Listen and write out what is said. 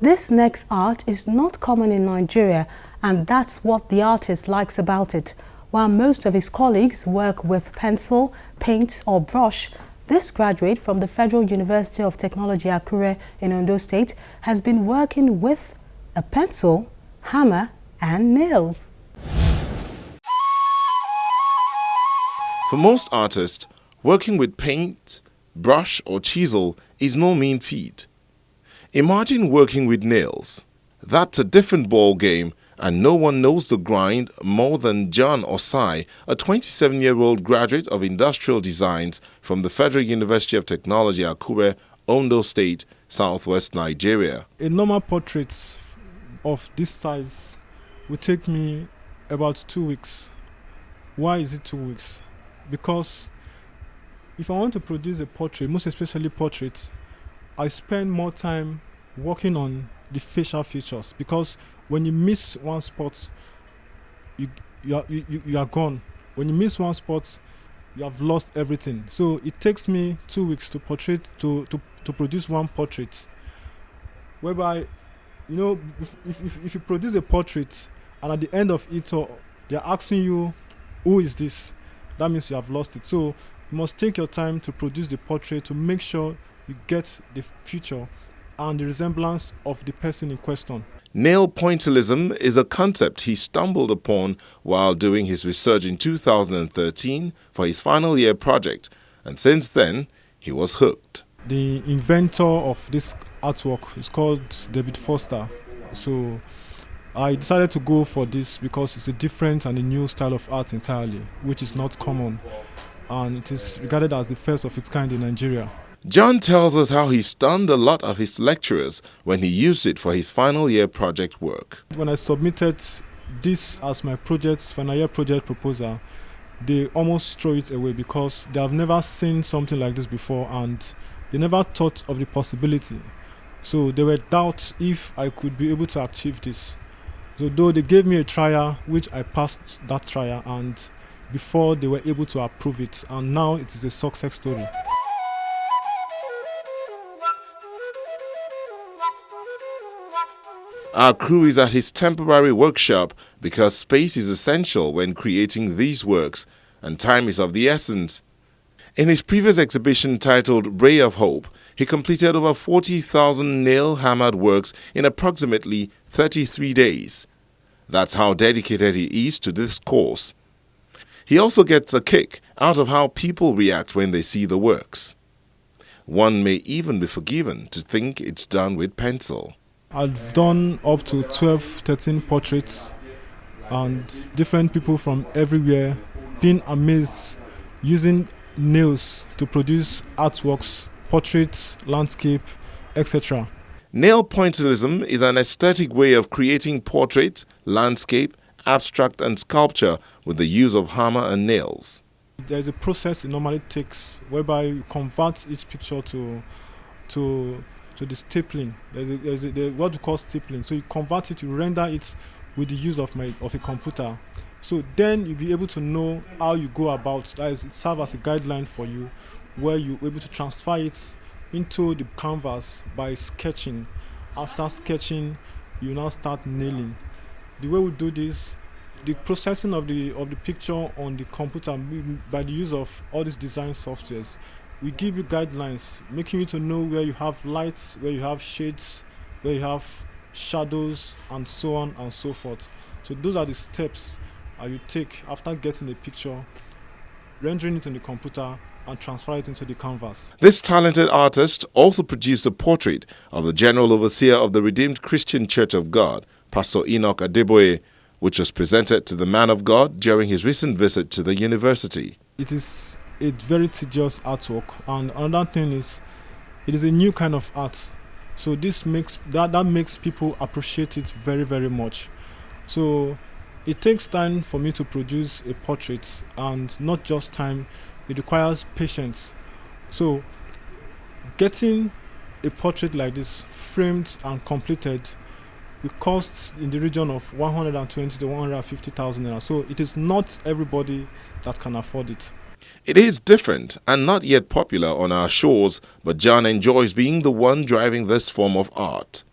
This next art is not common in Nigeria, and that's what the artist likes about it. While most of his colleagues work with pencil, paint or brush, this graduate from the Federal University of Technology Akure in Ondo State has been working with a pencil, hammer and nails. For most artists, working with paint, brush or chisel is no mean feat. Imagine working with nails. That's a different ball game, and no one knows the grind more than John Osai, a 27-year-old graduate of industrial designs from the Federal University of Technology Akure, Ondo State, southwest Nigeria. A normal portrait of this size will take me about 2 weeks. Why is it 2 weeks? Because if I want to produce a portrait, most especially portraits, I spend more time working on the facial features, because when you miss one spot, you are gone. When you miss one spot, you have lost everything. So it takes me 2 weeks to produce one portrait. Whereby, if you produce a portrait and at the end of it, they're asking you, who is this? That means you have lost it. So you must take your time to produce the portrait to make sure you get the feature and the resemblance of the person in question. Nail pointillism is a concept he stumbled upon while doing his research in 2013 for his final year project, and since then he was hooked. The inventor of this artwork is called David Foster. So I decided to go for this because it's a different and a new style of art entirely, which is not common, and it is regarded as the first of its kind in Nigeria. John tells us how he stunned a lot of his lecturers when he used it for his final year project work. When I submitted this as my final year project proposal, they almost throw it away because they have never seen something like this before and they never thought of the possibility. So there were doubts if I could be able to achieve this. So though they gave me a trial, which I passed that trial, and before they were able to approve it, and now it is a success story. Our crew is at his temporary workshop because space is essential when creating these works and time is of the essence. In his previous exhibition titled Ray of Hope, he completed over 40,000 nail-hammered works in approximately 33 days. That's how dedicated he is to this course. He also gets a kick out of how people react when they see the works. One may even be forgiven to think it's done with pencil. I've done up to 12, 13 portraits, and different people from everywhere being amazed using nails to produce artworks, portraits, landscape, etc. Nail pointillism is an aesthetic way of creating portraits, landscape, abstract and sculpture with the use of hammer and nails. There's a process it normally takes whereby you convert each picture to the stapling. There's what we call stapling. So you convert it, you render it with the use of a computer. So then you'll be able to know how you go about. That is, it serves as a guideline for you, where you're able to transfer it into the canvas by sketching. After sketching, you now start nailing. The way we do this, the processing of the picture on the computer by the use of all these design softwares, we give you guidelines, making you to know where you have lights, where you have shades, where you have shadows, and so on and so forth. So those are the steps you take after getting a picture, rendering it in the computer, and transfer it into the canvas. This talented artist also produced a portrait of the General Overseer of the Redeemed Christian Church of God, Pastor Enoch Adeboye, which was presented to the man of God during his recent visit to the university. It is a very tedious artwork, and another thing is it is a new kind of art, so this makes that makes people appreciate it very, very much. So it takes time for me to produce a portrait, and not just time, it requires patience. So getting a portrait like this framed and completed, it costs in the region of 120 to 150,000 naira. So it is not everybody that can afford it. It is different and not yet popular on our shores, but John enjoys being the one driving this form of art.